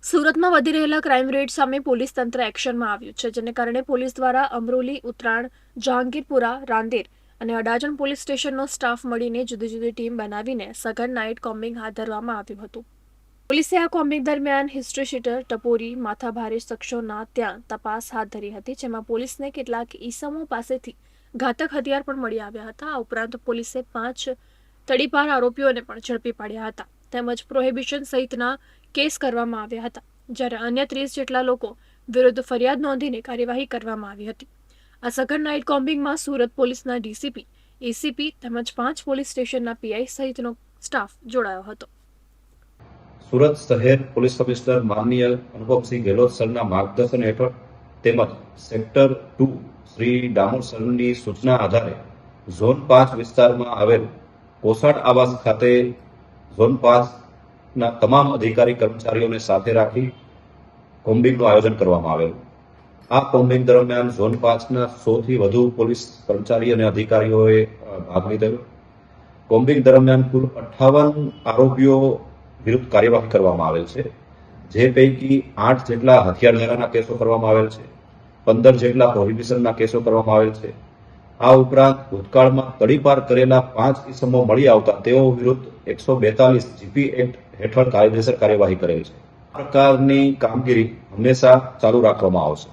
સુરતમાં વધી રહેલા ક્રાઇમ રેટ સામે પોલીસ તંત્ર એક્શનમાં આવ્યું છે, જેને કારણે પોલીસ દ્વારા અમરોલી, ઉત્તરાણ, જહાંગીરપુરા, રાંદેર અને અડાજણ પોલીસ સ્ટેશનનો સ્ટાફ મળીને જુદી જુદી ટીમ બનાવીને સઘન નાઇટ કોમ્બિંગ હાથ ધરવામાં આવ્યું હતું. પોલીસે આ કોમ્બિંગ દરમિયાન હિસ્ટ્રી શીટર, ટપોરી, માથાભારે શખ્સોના ત્યાં તપાસ હાથ ધરી હતી, જેમાં પોલીસને કેટલાક ઈસમો પાસેથી ઘાતક હથિયાર પણ મળી આવ્યા હતા. આ ઉપરાંત પોલીસે 5 તડીપાર આરોપીઓને પણ ઝડપી પાડ્યા હતા, તેમજ પ્રોહિબિશન સહિતના કેસ કરવામાં આવ્યા હતા, જ્યારે અન્ય 30 જેટલા લોકો વિરુદ્ધ ફરિયાદ નોંધીને કાર્યવાહી કરવામાં આવી હતી. આ સઘન નાઇટ કોમ્બિંગમાં સુરત પોલીસના ડીસીપી, એસીપી તેમજ 5 પોલીસ સ્ટેશનના પીઆઈ સહિતનો સ્ટાફ જોડાયો હતો. સુરત શહેર પોલીસ કમિશનર માનનીય અનુપમસિંહ ગેહલોત સરના માર્ગદર્શન હેઠળ તેમજ સેક્ટર 2 શ્રી ડામોર સરની સૂચના આધારે ઝોન 5 વિસ્તારમાં આવેલ કોસાડ આવાસ ખાતે ઝોન 5 ના તમામ અધિકારી કર્મચારીઓને સાથે રાખી કોમ્બિંગનું આયોજન કરવામાં આવેલું. આ કોમ્બિંગ દરમિયાન ઝોન 5ના 100થી વધુ પોલીસ કર્મચારી અને અધિકારીઓએ ભાગ લીધેલો. કોમ્બિંગ દરમિયાન કુલ 58 આરોપીઓ વિરુદ્ધ કાર્યવાહી કરવામાં આવેલ છે, જે પૈકી 8 જેટલા હથિયારધારાના કેસો કરવામાં આવેલ છે, 15 જેટલા પ્રોહિબિશનના કેસો કરવામાં આવેલ છે. આ ઉપરાંત ભૂતકાળમાં તડીપાર કરેલા 5 ઇસમો મળી આવતા તેઓ વિરુદ્ધ 142 જીપી એક્ટ હેઠળ કાયદેસર કાર્યવાહી કરેલ છે. આ પ્રકારની કામગીરી હંમેશા ચાલુ રાખવામાં આવશે.